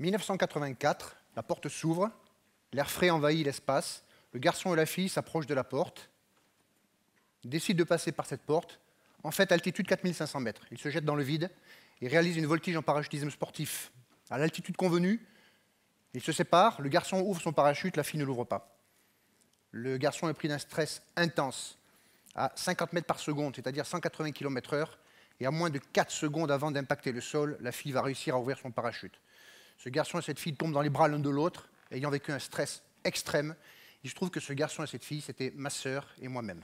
1984, la porte s'ouvre, l'air frais envahit l'espace, le garçon et la fille s'approchent de la porte, décident de passer par cette porte, en fait, altitude 4500 mètres. Ils se jettent dans le vide et réalisent une voltige en parachutisme sportif. À l'altitude convenue, ils se séparent, le garçon ouvre son parachute, la fille ne l'ouvre pas. Le garçon est pris d'un stress intense à 50 mètres par seconde, c'est-à-dire 180 km/h, et à moins de 4 secondes avant d'impacter le sol, la fille va réussir à ouvrir son parachute. Ce garçon et cette fille tombent dans les bras l'un de l'autre, ayant vécu un stress extrême. Il se trouve que ce garçon et cette fille, c'était ma sœur et moi-même.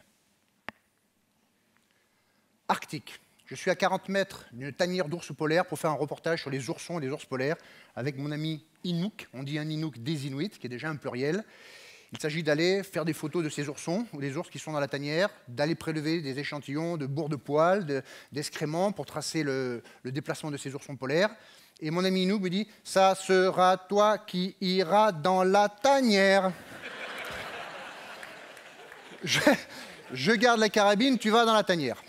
Arctique. Je suis à 40 mètres d'une tanière d'ours polaires pour faire un reportage sur les oursons et les ours polaires avec mon ami Inuk. On dit un Inuk des Inuits, qui est déjà un pluriel. Il s'agit d'aller faire des photos de ces oursons ou des ours qui sont dans la tanière, d'aller prélever des échantillons de bourre de poils, d'excréments pour tracer le déplacement de ces oursons polaires. Et mon ami Inuk me dit « Ça sera toi qui iras dans la tanière. » Je garde la carabine, tu vas dans la tanière.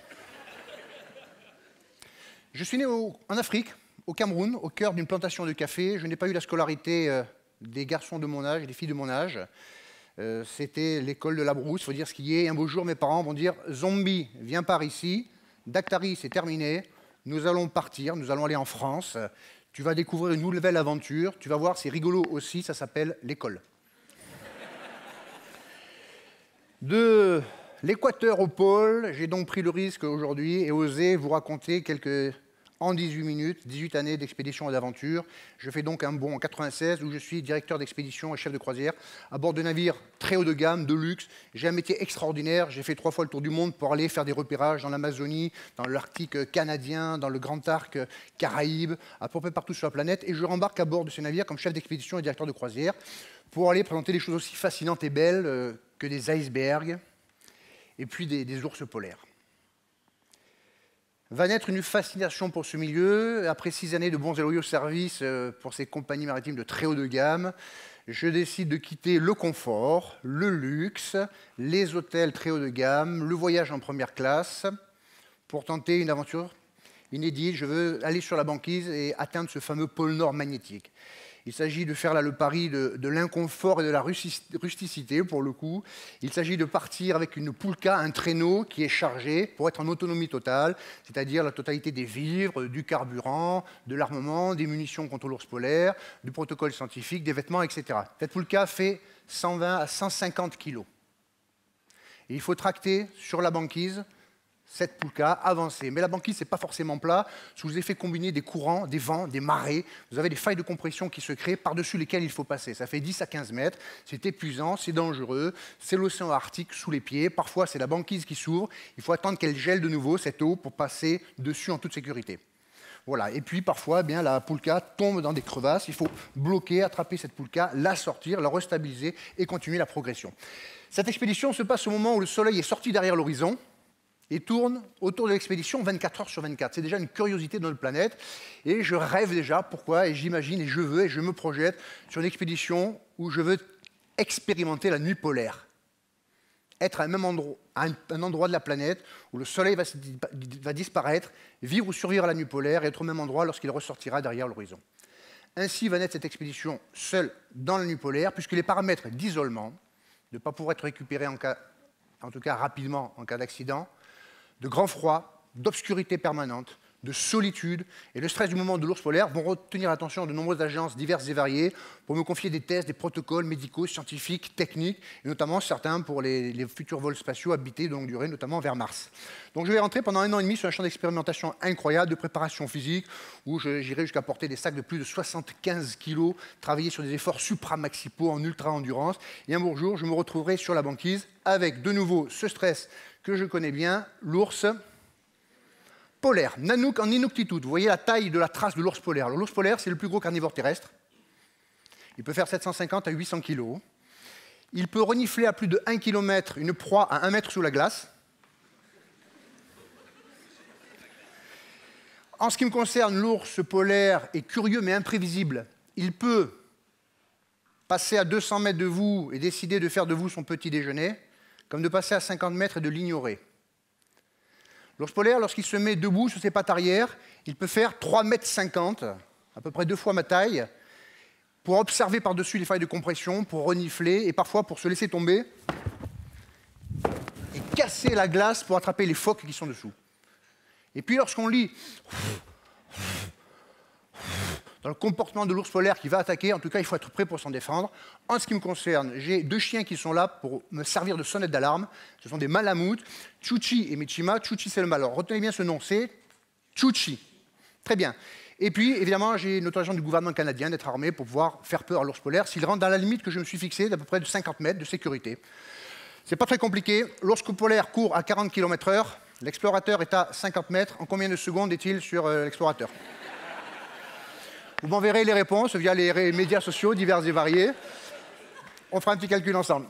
Je suis né en Afrique, au Cameroun, au cœur d'une plantation de café. Je n'ai pas eu la scolarité des garçons de mon âge et des filles de mon âge. C'était l'école de la brousse, il faut dire ce qui est. Et un beau jour, mes parents vont dire « Zombie, viens par ici. Daktari, c'est terminé. Nous allons partir, nous allons aller en France. Tu vas découvrir une nouvelle aventure. Tu vas voir, c'est rigolo aussi, ça s'appelle l'école. » De l'Équateur au pôle, j'ai donc pris le risque aujourd'hui et osé vous raconter en 18 minutes, 18 années d'expédition et d'aventure. Je fais donc un bond en 96 où je suis directeur d'expédition et chef de croisière à bord de navires très haut de gamme, de luxe. J'ai un métier extraordinaire. J'ai fait 3 fois le tour du monde pour aller faire des repérages dans l'Amazonie, dans l'Arctique canadien, dans le Grand Arc Caraïbes, à peu près partout sur la planète. Et je rembarque à bord de ces navires comme chef d'expédition et directeur de croisière pour aller présenter des choses aussi fascinantes et belles que des icebergs et puis des ours polaires. Va naître une fascination pour ce milieu. Après 6 années de bons et loyaux services pour ces compagnies maritimes de très haut de gamme, je décide de quitter le confort, le luxe, les hôtels très haut de gamme, le voyage en première classe, pour tenter une aventure inédite. Je veux aller sur la banquise et atteindre ce fameux pôle Nord magnétique. Il s'agit de faire là le pari de l'inconfort et de la rusticité, pour le coup. Il s'agit de partir avec une poulka, un traîneau qui est chargé pour être en autonomie totale, c'est-à-dire la totalité des vivres, du carburant, de l'armement, des munitions contre l'ours polaire, du protocole scientifique, des vêtements, etc. Cette poulka fait 120 à 150 kilos. Et il faut tracter sur la banquise cette poulka avancée. Mais la banquise, ce n'est pas forcément plat. Sous les effets combinés des courants, des vents, des marées, vous avez des failles de compression qui se créent par-dessus lesquelles il faut passer. Ça fait 10 à 15 mètres, c'est épuisant, c'est dangereux, c'est l'océan Arctique sous les pieds. Parfois, c'est la banquise qui s'ouvre. Il faut attendre qu'elle gèle de nouveau, cette eau, pour passer dessus en toute sécurité. Voilà. Et puis, parfois, la poulka tombe dans des crevasses. Il faut bloquer, attraper cette poulka, la sortir, la restabiliser et continuer la progression. Cette expédition se passe au moment où le soleil est sorti derrière l'horizon et tourne autour de l'expédition 24 heures sur 24. C'est déjà une curiosité de notre planète. Et je rêve déjà, pourquoi, et j'imagine, et je veux, et je me projette sur une expédition où je veux expérimenter la nuit polaire. Être à un endroit de la planète où le soleil va disparaître, vivre ou survivre à la nuit polaire, et être au même endroit lorsqu'il ressortira derrière l'horizon. Ainsi va naître cette expédition seule dans la nuit polaire, puisque les paramètres d'isolement, de ne pas pouvoir être récupéré en tout cas rapidement en cas d'accident, de grand froid, d'obscurité permanente, de solitude et le stress du moment de l'ours polaire vont retenir l'attention de nombreuses agences diverses et variées pour me confier des tests, des protocoles médicaux, scientifiques, techniques, et notamment certains pour les futurs vols spatiaux habités de longue durée, notamment vers Mars. Donc je vais rentrer pendant 1 an et demi sur un champ d'expérimentation incroyable, de préparation physique, où j'irai jusqu'à porter des sacs de plus de 75 kg, travailler sur des efforts supramaxipaux en ultra-endurance, et un beau jour, je me retrouverai sur la banquise avec de nouveau ce stress que je connais bien, l'ours polaire, Nanook en Inuktitut. Vous voyez la taille de la trace de l'ours polaire. L'ours polaire, c'est le plus gros carnivore terrestre. Il peut faire 750 à 800 kg. Il peut renifler à plus de 1 km une proie à 1 mètre sous la glace. En ce qui me concerne, l'ours polaire est curieux mais imprévisible. Il peut passer à 200 mètres de vous et décider de faire de vous son petit déjeuner, comme de passer à 50 mètres et de l'ignorer. L'ours polaire, lorsqu'il se met debout sur ses pattes arrière, il peut faire 3,50 m, à peu près 2 fois ma taille, pour observer par-dessus les failles de compression, pour renifler et parfois pour se laisser tomber et casser la glace pour attraper les phoques qui sont dessous. Et puis lorsqu'on lit dans le comportement de l'ours polaire qui va attaquer, en tout cas il faut être prêt pour s'en défendre. En ce qui me concerne, j'ai 2 chiens qui sont là pour me servir de sonnette d'alarme. Ce sont des Malamutes, Chuchi et Michima. Chuchi c'est le mâle. Alors retenez bien ce nom, c'est Chuchi. Très bien. Et puis évidemment j'ai une autorisation du gouvernement canadien d'être armé pour pouvoir faire peur à l'ours polaire s'il rentre dans la limite que je me suis fixée d'à peu près de 50 mètres de sécurité. C'est pas très compliqué. L'ours polaire court à 40 km/h. L'explorateur est à 50 mètres. En combien de secondes est-il sur l'explorateur? Vous m'enverrez les réponses via les médias sociaux divers et variés. On fera un petit calcul ensemble.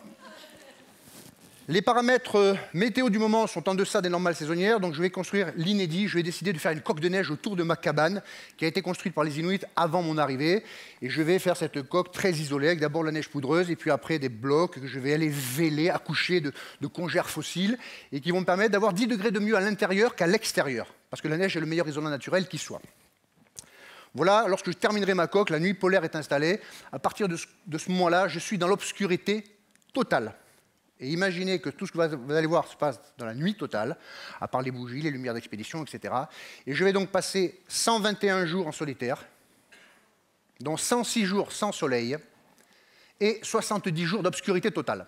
Les paramètres météo du moment sont en deçà des normales saisonnières, donc je vais construire l'inédit. Je vais décider de faire une coque de neige autour de ma cabane, qui a été construite par les Inuits avant mon arrivée. Et je vais faire cette coque très isolée, avec d'abord la neige poudreuse, et puis après des blocs que je vais aller véler, accoucher de congères fossiles, et qui vont me permettre d'avoir 10 degrés de mieux à l'intérieur qu'à l'extérieur, parce que la neige est le meilleur isolant naturel qui soit. Voilà, lorsque je terminerai ma coque, la nuit polaire est installée. À partir de ce moment-là, je suis dans l'obscurité totale. Et imaginez que tout ce que vous allez voir se passe dans la nuit totale, à part les bougies, les lumières d'expédition, etc. Et je vais donc passer 121 jours en solitaire, dont 106 jours sans soleil, et 70 jours d'obscurité totale.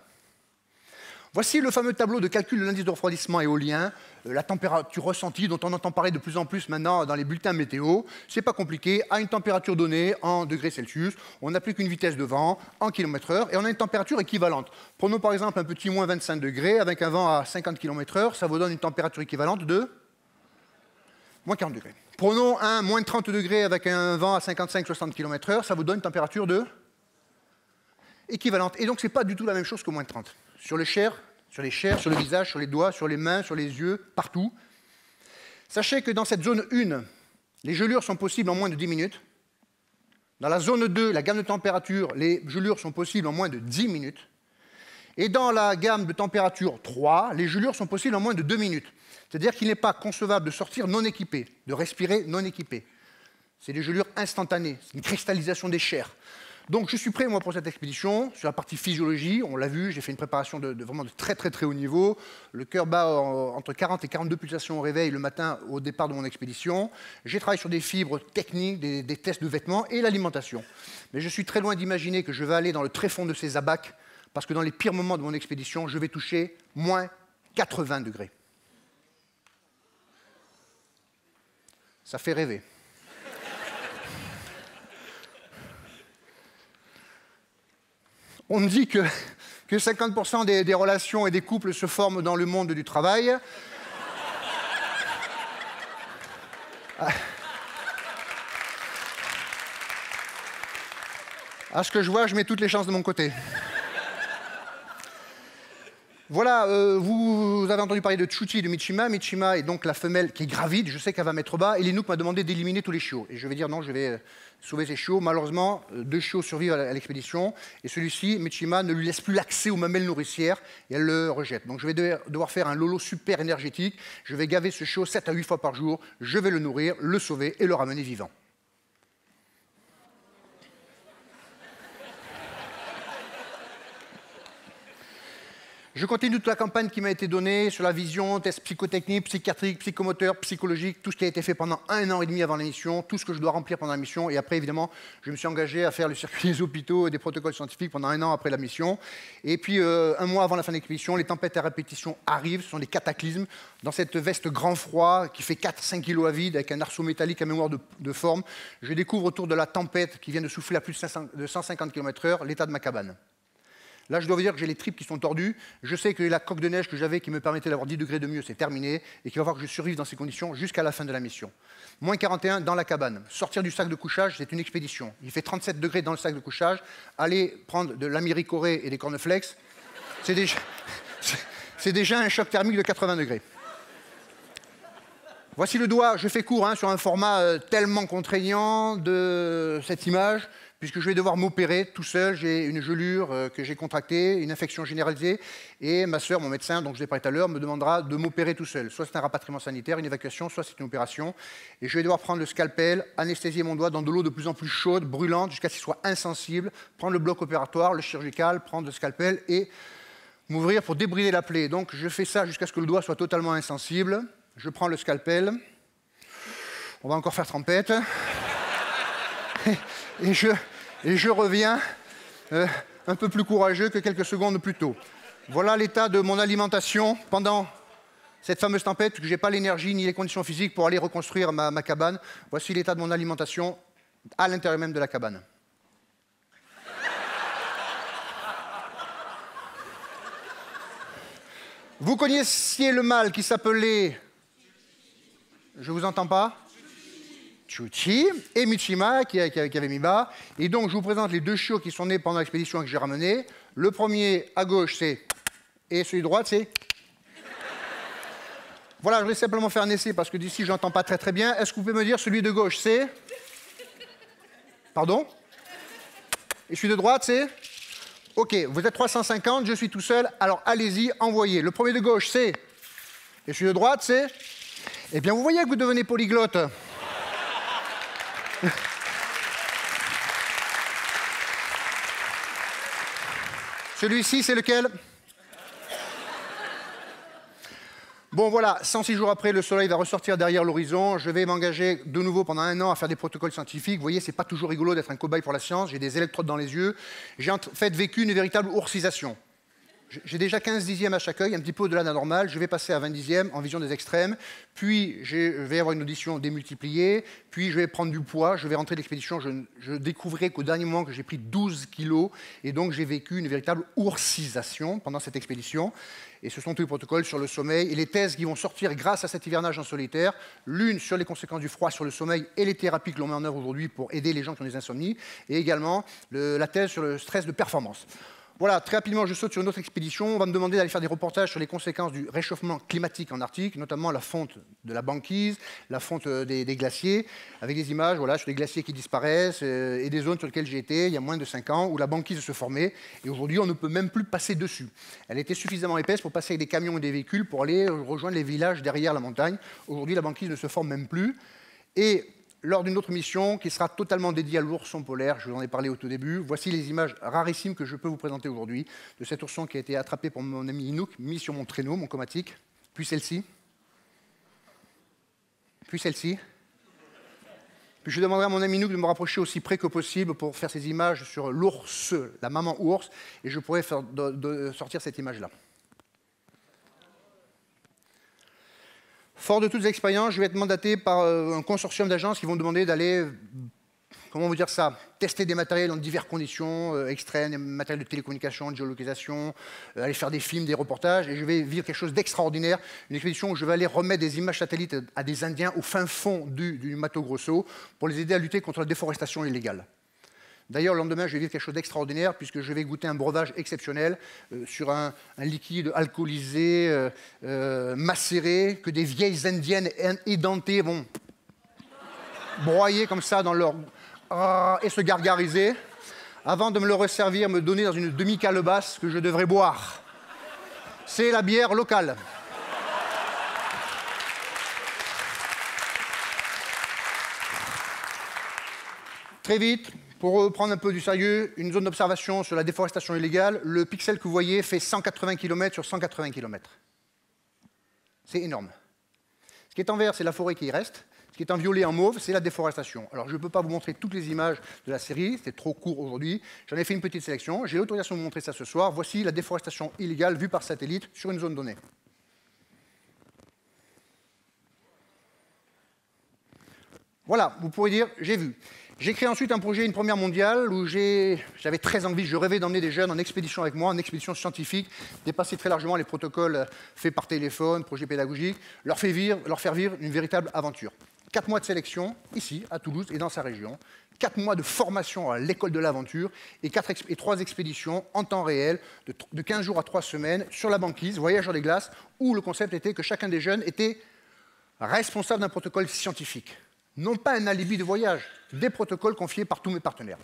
Voici le fameux tableau de calcul de l'indice de refroidissement éolien, la température ressentie dont on entend parler de plus en plus maintenant dans les bulletins météo. C'est pas compliqué, à une température donnée en degrés Celsius, on applique une vitesse de vent en km/h et on a une température équivalente. Prenons par exemple un petit moins 25 degrés avec un vent à 50 km/h, ça vous donne une température équivalente de moins 40 degrés. Prenons un moins 30 degrés avec un vent à 55-60 km/h, ça vous donne une température de équivalente. Et donc c'est pas du tout la même chose que moins 30. Sur les chairs, sur le visage, sur les doigts, sur les mains, sur les yeux, partout. Sachez que dans cette zone 1, les gelures sont possibles en moins de 10 minutes. Dans la zone 2, la gamme de température, les gelures sont possibles en moins de 10 minutes. Et dans la gamme de température 3, les gelures sont possibles en moins de 2 minutes. C'est-à-dire qu'il n'est pas concevable de sortir non équipé, de respirer non équipé. C'est des gelures instantanées, c'est une cristallisation des chairs. Donc je suis prêt, moi, pour cette expédition. Sur la partie physiologie, on l'a vu, j'ai fait une préparation vraiment de très très haut niveau. Le cœur bat entre 40 et 42 pulsations au réveil le matin au départ de mon expédition. J'ai travaillé sur des fibres techniques, des tests de vêtements et l'alimentation. Mais je suis très loin d'imaginer que je vais aller dans le tréfonds de ces abacs, parce que dans les pires moments de mon expédition, je vais toucher moins 80 degrés. Ça fait rêver. On me dit que 50% des relations et des couples se forment dans le monde du travail. À ce que je vois, je mets toutes les chances de mon côté. Voilà, vous avez entendu parler de Chuchi et de Michima. Michima est donc la femelle qui est gravide, je sais qu'elle va mettre bas, et l'Inuk m'a demandé d'éliminer tous les chiots. Et je vais dire non, je vais sauver ces chiots. Malheureusement, 2 chiots survivent à l'expédition, et celui-ci, Michima, ne lui laisse plus l'accès aux mamelles nourricières, et elle le rejette. Donc je vais devoir faire un lolo super énergétique, je vais gaver ce chiot 7 à 8 fois par jour, je vais le nourrir, le sauver et le ramener vivant. Je continue toute la campagne qui m'a été donnée sur la vision, tests psychotechniques, psychiatriques, psychomoteurs, psychologiques, tout ce qui a été fait pendant 1 an et demi avant la mission, tout ce que je dois remplir pendant la mission. Et après, évidemment, je me suis engagé à faire le circuit des hôpitaux et des protocoles scientifiques pendant 1 an après la mission. Et puis, 1 mois avant la fin de l'expédition, les tempêtes à répétition arrivent, ce sont des cataclysmes. Dans cette veste grand froid qui fait 4-5 kg à vide, avec un arceau métallique à mémoire de forme, je découvre autour de la tempête qui vient de souffler à plus de 150 km/h l'état de ma cabane. Là, je dois vous dire que j'ai les tripes qui sont tordues. Je sais que la coque de neige que j'avais qui me permettait d'avoir 10 degrés de mieux, c'est terminé et qu'il va falloir que je survive dans ces conditions jusqu'à la fin de la mission. Moins 41 dans la cabane. Sortir du sac de couchage, c'est une expédition. Il fait 37 degrés dans le sac de couchage. Aller prendre de l'américoré et des cornflakes, c'est déjà un choc thermique de 80 degrés. Voici le doigt, je fais court sur un format tellement contraignant de cette image puisque je vais devoir m'opérer tout seul. J'ai une gelure que j'ai contractée, une infection généralisée, et ma sœur, mon médecin, dont je vous ai parlé tout à l'heure, me demandera de m'opérer tout seul. Soit c'est un rapatriement sanitaire, une évacuation, soit c'est une opération. Et je vais devoir prendre le scalpel, anesthésier mon doigt dans de l'eau de plus en plus chaude, brûlante, jusqu'à ce qu'il soit insensible, prendre le bloc opératoire, le chirurgical, prendre le scalpel et m'ouvrir pour débrider la plaie. Donc je fais ça jusqu'à ce que le doigt soit totalement insensible. Je prends le scalpel. On va encore faire trempette. Et je reviens un peu plus courageux que quelques secondes plus tôt. Voilà l'état de mon alimentation pendant cette fameuse tempête, que je n'ai pas l'énergie ni les conditions physiques pour aller reconstruire ma cabane. Voici l'état de mon alimentation à l'intérieur même de la cabane. Vous connaissiez le mâle qui s'appelait... Je ne vous entends pas? Chuchi et Michima qui avait mis bas. Et donc, je vous présente les deux chiots qui sont nés pendant l'expédition que j'ai ramenée. Le premier, à gauche, c'est... Et celui de droite, c'est... Voilà, je vais simplement faire un essai parce que d'ici, je n'entends pas très très bien. Est-ce que vous pouvez me dire celui de gauche, c'est... Pardon? Et celui de droite, c'est... Ok, vous êtes 350, je suis tout seul, alors allez-y, envoyez. Le premier de gauche, c'est... Et celui de droite, c'est... Eh bien, vous voyez que vous devenez polyglotte. Celui-ci, c'est lequel? Bon, voilà, 106 jours après, le soleil va ressortir derrière l'horizon. Je vais m'engager de nouveau pendant 1 an à faire des protocoles scientifiques. Vous voyez, c'est pas toujours rigolo d'être un cobaye pour la science. J'ai des électrodes dans les yeux. J'ai en fait vécu une véritable ourcisation. J'ai déjà 15 dixièmes à chaque œil, un petit peu au-delà de la normale. Je vais passer à 20 dixièmes en vision des extrêmes. Puis, je vais avoir une audition démultipliée. Puis, je vais prendre du poids. Je vais rentrer de l'expédition. Je découvrirai qu'au dernier moment, que j'ai pris 12 kilos. Et donc, j'ai vécu une véritable ourcisation pendant cette expédition. Et ce sont tous les protocoles sur le sommeil et les thèses qui vont sortir grâce à cet hivernage en solitaire. L'une sur les conséquences du froid sur le sommeil et les thérapies que l'on met en œuvre aujourd'hui pour aider les gens qui ont des insomnies. Et également la thèse sur le stress de performance. Voilà, très rapidement, je saute sur une autre expédition. On va me demander d'aller faire des reportages sur les conséquences du réchauffement climatique en Arctique, notamment la fonte de la banquise, la fonte des glaciers, avec des images voilà, sur les glaciers qui disparaissent et des zones sur lesquelles j'ai été il y a moins de 5 ans, où la banquise se formait. Et aujourd'hui, on ne peut même plus passer dessus. Elle était suffisamment épaisse pour passer avec des camions et des véhicules pour aller rejoindre les villages derrière la montagne. Aujourd'hui, la banquise ne se forme même plus. Et lors d'une autre mission qui sera totalement dédiée à l'ourson polaire, je vous en ai parlé au tout début. Voici les images rarissimes que je peux vous présenter aujourd'hui de cet ourson qui a été attrapé par mon ami Inouk, mis sur mon traîneau, mon comatique, puis celle-ci, puis celle-ci. Puis je demanderai à mon ami Inouk de me rapprocher aussi près que possible pour faire ces images sur l'ours, la maman ours, et je pourrai faire sortir cette image-là. Fort de toutes les expériences, je vais être mandaté par un consortium d'agences qui vont demander d'aller, comment vous dire ça, tester des matériels dans diverses conditions extrêmes, des matériels de télécommunication, de géolocalisation, aller faire des films, des reportages, et je vais vivre quelque chose d'extraordinaire, une expédition où je vais aller remettre des images satellites à des Indiens au fin fond du Mato Grosso pour les aider à lutter contre la déforestation illégale. D'ailleurs, le lendemain, je vais vivre quelque chose d'extraordinaire puisque je vais goûter un breuvage exceptionnel sur un liquide alcoolisé, macéré, que des vieilles indiennes édentées vont broyer comme ça dans leur... et se gargariser, avant de me le resservir, me donner dans une demi-calebasse que je devrais boire. C'est la bière locale. Très vite, pour prendre un peu du sérieux, une zone d'observation sur la déforestation illégale, le pixel que vous voyez fait 180 km sur 180 km. C'est énorme. Ce qui est en vert, c'est la forêt qui y reste. Ce qui est en violet, en mauve, c'est la déforestation. Alors, je ne peux pas vous montrer toutes les images de la série, c'est trop court aujourd'hui. J'en ai fait une petite sélection. J'ai l'autorisation de vous montrer ça ce soir. Voici la déforestation illégale vue par satellite sur une zone donnée. Voilà, vous pourrez dire, j'ai vu. J'ai créé ensuite un projet, une première mondiale, où j'avais très envie, je rêvais d'emmener des jeunes en expédition avec moi, en expédition scientifique, dépasser très largement les protocoles faits par téléphone, projets pédagogiques, leur faire vivre une véritable aventure. 4 mois de sélection, ici, à Toulouse et dans sa région. 4 mois de formation à l'école de l'aventure et 3 expéditions en temps réel, de 15 jours à 3 semaines, sur la banquise, voyage sur les glaces, où le concept était que chacun des jeunes était responsable d'un protocole scientifique. Non pas un alibi de voyage, des protocoles confiés par tous mes partenaires.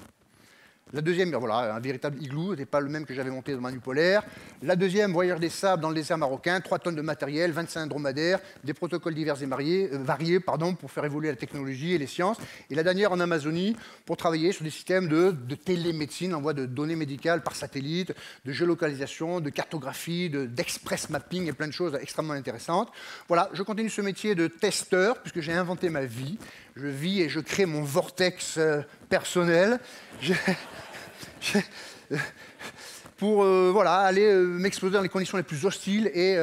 La deuxième, voilà, un véritable igloo, ce n'est pas le même que j'avais monté dans Manu Polaire. La deuxième, voyage des sables dans le désert marocain, 3 tonnes de matériel, 25 dromadaires, des protocoles divers et variés pour faire évoluer la technologie et les sciences. Et la dernière en Amazonie, pour travailler sur des systèmes de télémédecine, envoi de données médicales par satellite, de géolocalisation, de cartographie, d'express mapping et plein de choses extrêmement intéressantes. Voilà, je continue ce métier de testeur, puisque j'ai inventé ma vie. Je vis et je crée mon vortex personnel. Pour voilà, aller m'exposer dans les conditions les plus hostiles et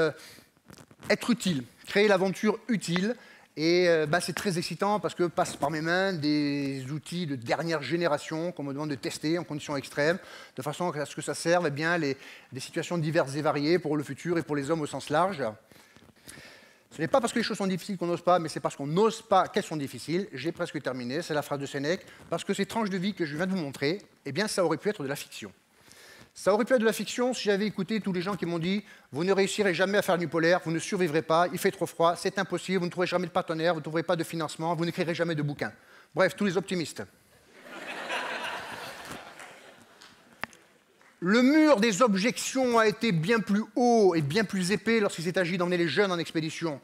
être utile, créer l'aventure utile. Et c'est très excitant parce que passent par mes mains des outils de dernière génération qu'on me demande de tester en conditions extrêmes, de façon à ce que ça serve des situations diverses et variées pour le futur et pour les hommes au sens large. Ce n'est pas parce que les choses sont difficiles qu'on n'ose pas, mais c'est parce qu'on n'ose pas qu'elles sont difficiles. J'ai presque terminé, c'est la phrase de Sénèque. Parce que ces tranches de vie que je viens de vous montrer, eh bien, ça aurait pu être de la fiction. Ça aurait pu être de la fiction si j'avais écouté tous les gens qui m'ont dit « Vous ne réussirez jamais à faire du polaire, vous ne survivrez pas, il fait trop froid, c'est impossible, vous ne trouverez jamais de partenaire, vous ne trouverez pas de financement, vous n'écrirez jamais de bouquin. » Bref, tous les optimistes. Le mur des objections a été bien plus haut et bien plus épais lorsqu'il s'est agi d'emmener les jeunes en expédition.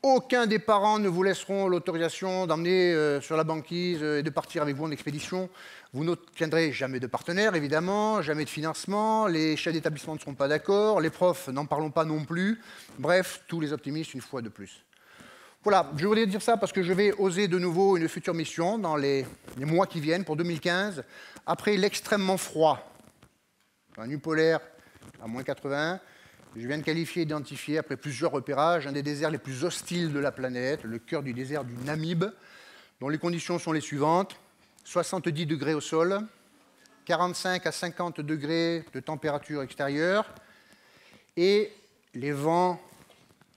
Aucun des parents ne vous laisseront l'autorisation d'emmener sur la banquise et de partir avec vous en expédition. Vous n'obtiendrez jamais de partenaire, évidemment, jamais de financement, les chefs d'établissement ne seront pas d'accord, les profs n'en parlons pas non plus. Bref, tous les optimistes une fois de plus. Voilà, je voulais dire ça parce que je vais oser de nouveau une future mission dans les mois qui viennent, pour 2015, après l'extrêmement froid. Un nu polaire à moins 80, je viens de qualifier et identifier, après plusieurs repérages, un des déserts les plus hostiles de la planète, le cœur du désert du Namib, dont les conditions sont les suivantes. 70 degrés au sol, 45 à 50 degrés de température extérieure, et les vents,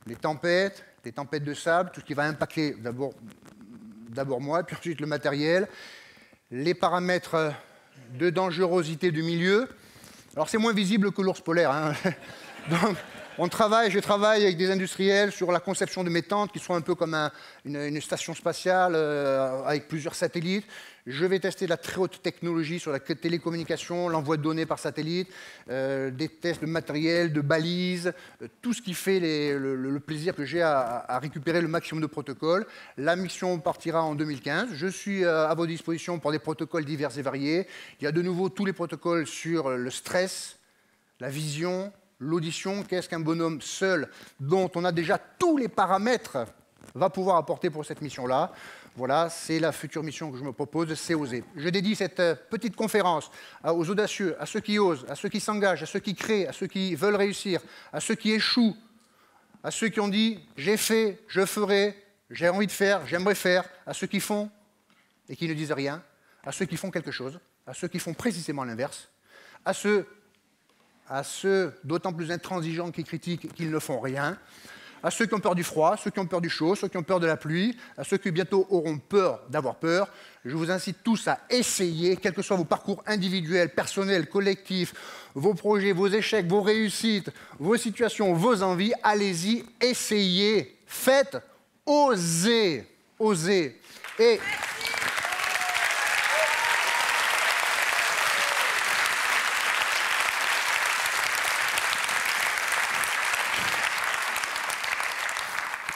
les tempêtes de sable, tout ce qui va impacter d'abord moi, puis ensuite le matériel, les paramètres de dangerosité du milieu. Alors c'est moins visible que l'ours polaire, hein. Donc, je travaille avec des industriels sur la conception de mes tentes qui sont un peu comme une station spatiale avec plusieurs satellites. Je vais tester de la très haute technologie sur la télécommunication, l'envoi de données par satellite, des tests de matériel, de balises, tout ce qui fait le plaisir que j'ai à récupérer le maximum de protocoles. La mission partira en 2015. Je suis à vos dispositions pour des protocoles divers et variés. Il y a de nouveau tous les protocoles sur le stress, la vision, l'audition. Qu'est-ce qu'un bonhomme seul, dont on a déjà tous les paramètres, va pouvoir apporter pour cette mission-là? Voilà, c'est la future mission que je me propose, c'est oser. Je dédie cette petite conférence aux audacieux, à ceux qui osent, à ceux qui s'engagent, à ceux qui créent, à ceux qui veulent réussir, à ceux qui échouent, à ceux qui ont dit « j'ai fait, je ferai, j'ai envie de faire, j'aimerais faire », à ceux qui font et qui ne disent rien, à ceux qui font quelque chose, à ceux qui font précisément l'inverse, à ceux d'autant plus intransigeants qui critiquent qu'ils ne font rien, à ceux qui ont peur du froid, ceux qui ont peur du chaud, ceux qui ont peur de la pluie, à ceux qui bientôt auront peur d'avoir peur. Je vous incite tous à essayer, quels que soient vos parcours individuels, personnels, collectifs, vos projets, vos échecs, vos réussites, vos situations, vos envies. Allez-y, essayez, faites, osez, osez. Et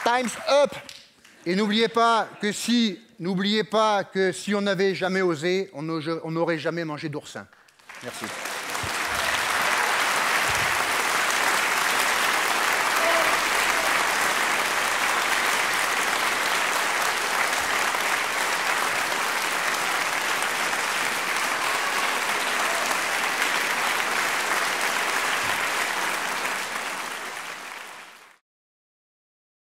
time's up. Et n'oubliez pas que si on n'avait jamais osé, on n'aurait jamais mangé d'oursin. Merci.